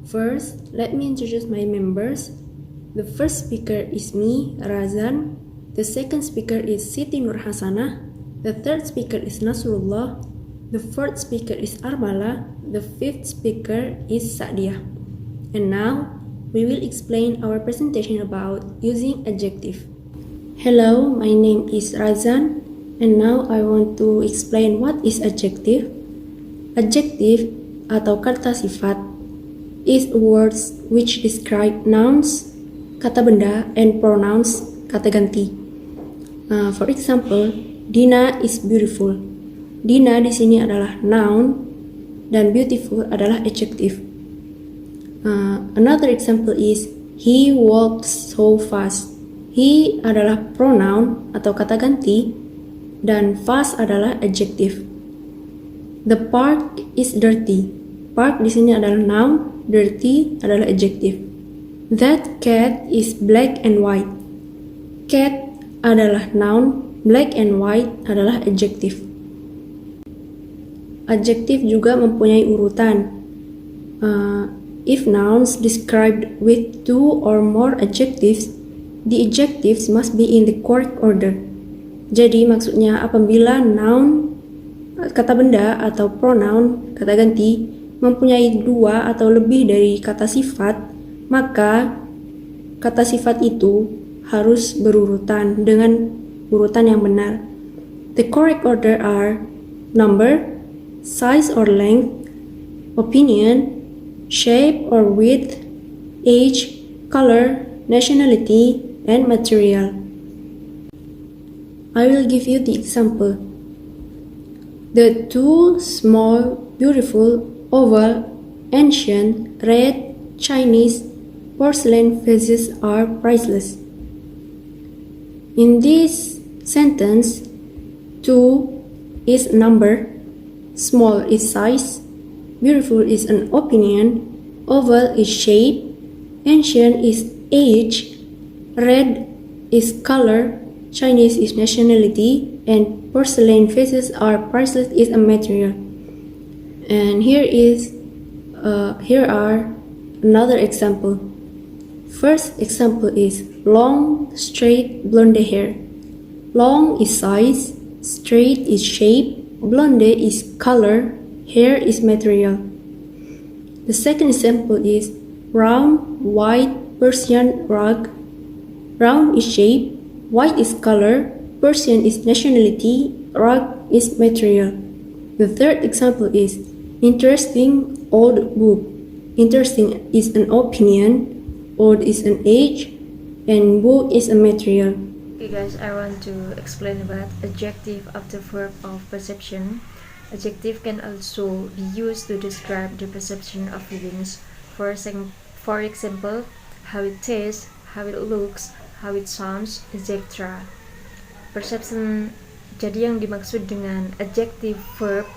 First, let me introduce my members. The first speaker is me, Razan. The second speaker is Siti Nur Hasanah. The third speaker is Nasrullah. The fourth speaker is Armala. The fifth speaker is Sa'diah. And now, we will explain our presentation about using adjective. Hello, my name is Razan, and now I want to explain what is adjective. Adjective atau kata sifat is words which describe nouns, kata benda, and pronouns, kata ganti. For example, Dina is beautiful. Dina di sini adalah noun dan beautiful adalah adjective. Another example is he walked so fast. He adalah pronoun atau kata ganti dan fast adalah adjective. The park is dirty. Park di sini adalah noun, dirty adalah adjective. That cat is black and white. Cat adalah noun, black and white adalah adjective. Adjective juga mempunyai urutan. If nouns described with two or more adjectives, the adjectives must be in the correct order. Jadi maksudnya apabila noun, kata benda atau pronoun, kata ganti, mempunyai dua atau lebih dari kata sifat, maka kata sifat itu harus berurutan dengan urutan yang benar. The correct order are number, size or length, opinion, shape or width, age, color, nationality, and material. I will give you the example. The two small, beautiful, oval, ancient, red, Chinese porcelain vases are priceless. In this sentence, 2 is number, small is size, beautiful is an opinion, oval is shape, ancient is age, red is color, Chinese is nationality, and porcelain vases are priceless is a material. And here are another example. First example is long, straight, blonde hair. Long is size, straight is shape, blonde is color, hair is material. The second example is round, white, Persian rug. Round is shape, white is color, Persian is nationality, rug is material. The third example is interesting, old book. Interesting is an opinion, old is an age, and book is a material. Okay guys, I want to explain about adjective after verb of perception. Adjective can also be used to describe the perception of feelings. For example, how it tastes, how it looks, how it sounds, etc. Perception. Jadi yang dimaksud dengan adjective verb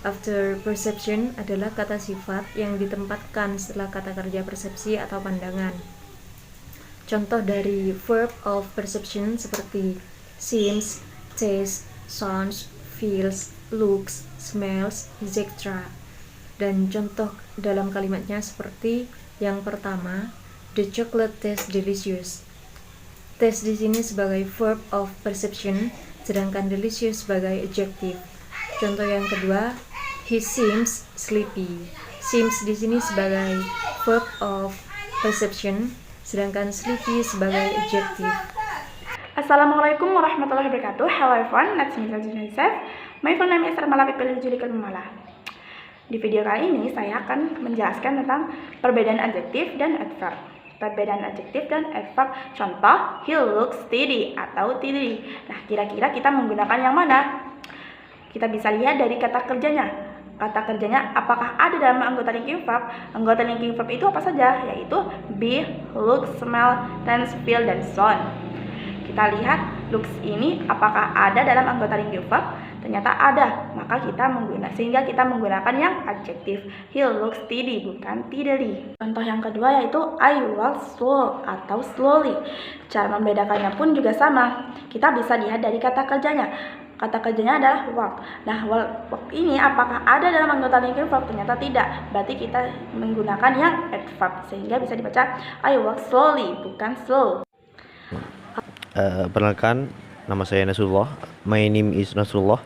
after perception adalah kata sifat yang ditempatkan setelah kata kerja persepsi atau pandangan. Contoh dari verb of perception seperti seems, tastes, sounds, feels, looks, smells, etc. Dan contoh dalam kalimatnya seperti yang pertama, the chocolate tastes delicious. Taste di sini sebagai verb of perception, sedangkan delicious sebagai adjective. Contoh yang kedua, he seems sleepy. Seems di sini sebagai verb of perception, sedangkan sleepy sebagai adjective. Assalamualaikum warahmatullahi wabarakatuh. Hello everyone, let's meet Joseph. My full name is Armala Pipil Julikal Mumala. Di video kali ini saya akan menjelaskan tentang perbedaan adjektif dan adverb. Perbedaan adjektif dan adverb. Contoh, he looks steady atau tidy. Nah, kira-kira kita menggunakan yang mana? Kita bisa lihat dari kata kerjanya. Kata kerjanya apakah ada dalam anggota linking verb? Anggota linking verb itu apa saja? Yaitu be, look, smell, taste, feel, dan sound. Kita lihat looks ini apakah ada dalam anggota linking verb? Ternyata ada, maka sehingga kita menggunakan yang adjektif. He looks steady, bukan tidily. Contoh yang kedua yaitu I walk slow atau slowly. Cara membedakannya pun juga sama. Kita bisa lihat dari kata kerjanya. Kata kerjanya adalah walk. Nah, walk ini apakah ada dalam anggota linking verb? Ternyata tidak. Berarti kita menggunakan yang adverb sehingga bisa dibaca I walk slowly, bukan slow. Perkenalkan, nama saya Nasrullah. My name is Nasrullah.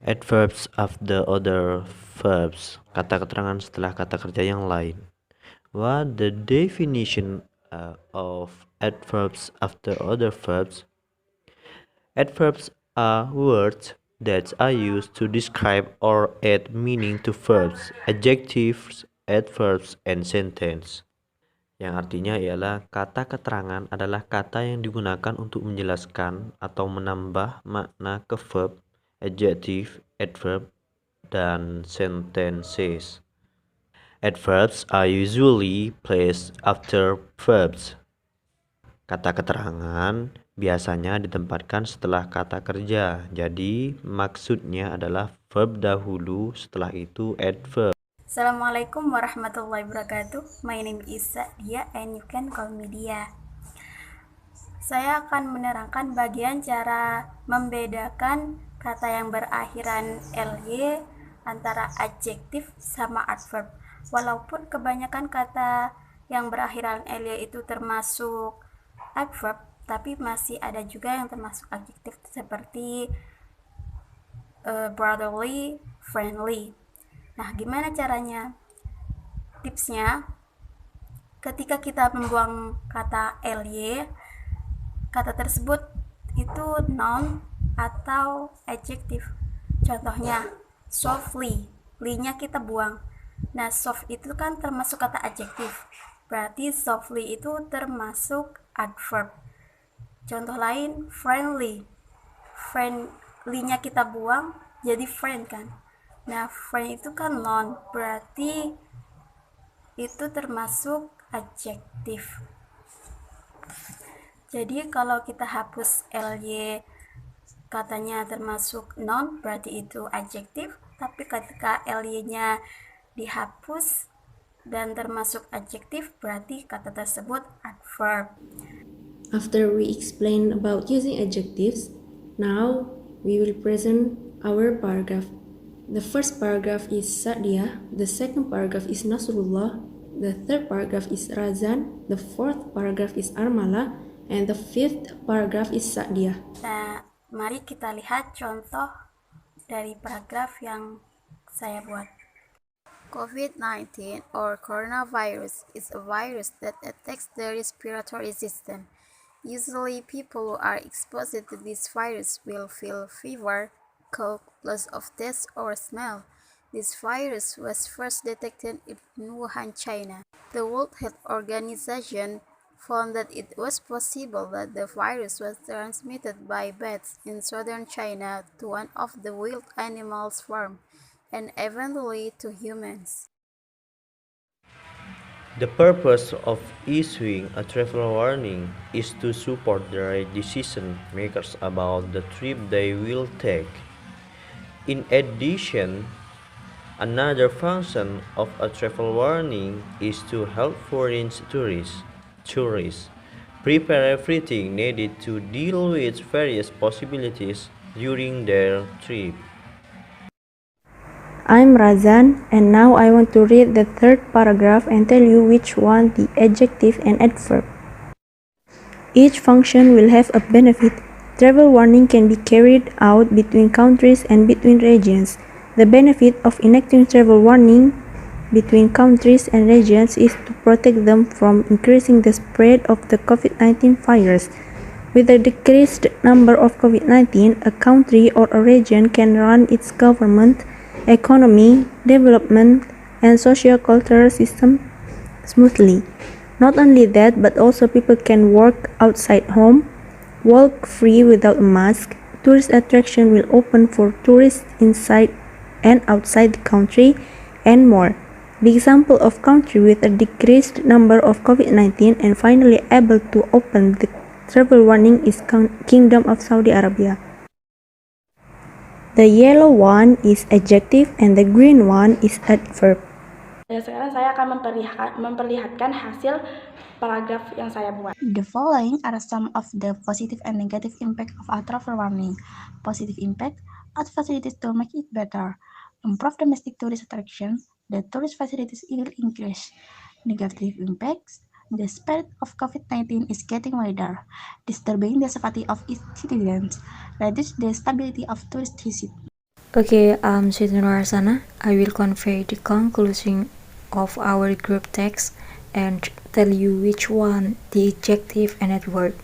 Adverbs after other verbs. Kata keterangan setelah kata kerja yang lain. What the definition of adverbs after other verbs? Adverbs are words that are used to describe or add meaning to verbs, adjectives, adverbs, and sentence. Yang artinya ialah kata keterangan adalah kata yang digunakan untuk menjelaskan atau menambah makna ke verb, adjective, adverb, dan sentences. Adverbs are usually placed after verbs. Kata keterangan biasanya ditempatkan setelah kata kerja. Jadi maksudnya adalah verb dahulu, setelah itu adverb. Assalamualaikum warahmatullahi wabarakatuh. My name is Dia and you can call me Dia. Saya akan menerangkan bagian cara membedakan kata yang berakhiran ly antara adjektif sama adverb. Walaupun kebanyakan kata yang berakhiran ly itu termasuk adverb, tapi masih ada juga yang termasuk adjektif seperti brotherly, friendly. Nah, gimana caranya? Tipsnya, ketika kita membuang kata ly, kata tersebut itu noun atau adjektif. Contohnya, softly, ly-nya kita buang. Nah, soft itu kan termasuk kata adjektif. Berarti softly itu termasuk adverb. Contoh lain, friendly. Friendly-nya kita buang, jadi friend kan. Nah, friend itu kan noun, berarti itu termasuk adjektif. Jadi kalau kita hapus ly, katanya termasuk noun, berarti itu adjektif. Tapi ketika ly-nya dihapus dan termasuk adjektif, berarti kata tersebut adverb. After we explain about using adjectives, now we will present our paragraph. The first paragraph is Sa'dia, the second paragraph is Nasrullah, the third paragraph is Razan, the fourth paragraph is Armala, and the fifth paragraph is Sa'dia. Nah, mari kita lihat contoh dari paragraf yang saya buat. COVID-19 or coronavirus is a virus that attacks the respiratory system. Usually, people who are exposed to this virus will feel fever, cough, loss of taste or smell. This virus was first detected in Wuhan, China. The World Health Organization found that it was possible that the virus was transmitted by bats in southern China to one of the wild animals farm, and eventually to humans. The purpose of issuing a travel warning is to support the decision makers about the trip they will take. In addition, another function of a travel warning is to help foreign tourists prepare everything needed to deal with various possibilities during their trip. I'm Razan, and now I want to read the third paragraph and tell you which one the adjective and adverb. Each function will have a benefit. Travel warning can be carried out between countries and between regions. The benefit of enacting travel warning between countries and regions is to protect them from increasing the spread of the COVID-19 virus. With a decreased number of COVID-19, a country or a region can run its government, economy, development, and socio-cultural system smoothly. Not only that, but also people can work outside home, walk free without a mask, tourist attraction will open for tourists inside and outside the country, and more. The example of country with a decreased number of COVID-19 and finally able to open the travel warning is Kingdom of Saudi Arabia. The yellow one is adjective and the green one is adverb. Dan sekarang saya akan memperlihatkan hasil paragraf yang saya buat. The following are some of the positive and negative impact of travel warning. Positive impact: add facilities to make it better. Improve domestic tourist attraction. The tourist facilities will increase. Negative impacts: the spread of COVID-19 is getting wider, disturbing the safety of its citizens, reduce the stability of tourist visits. Okay, Siti Nurhasana, I will convey the conclusion of our group text and tell you which one the adjective and adverb.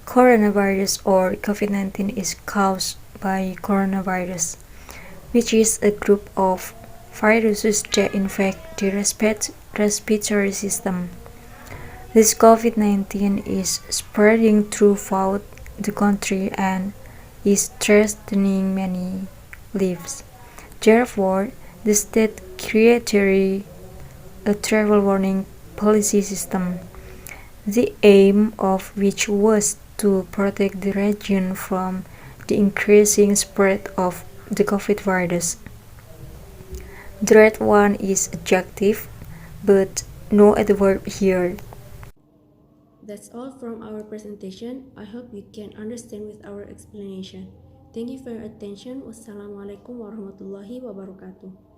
Coronavirus or COVID-19 is caused by coronavirus, which is a group of viruses that infect the respiratory system. This COVID-19 is spreading throughout the country and is threatening many lives. Therefore, the state created a travel warning policy system, the aim of which was to protect the region from the increasing spread of the COVID virus. The red one is adjective, but no adverb here. That's all from our presentation. I hope you can understand with our explanation. Thank you for your attention. Wassalamualaikum warahmatullahi wabarakatuh.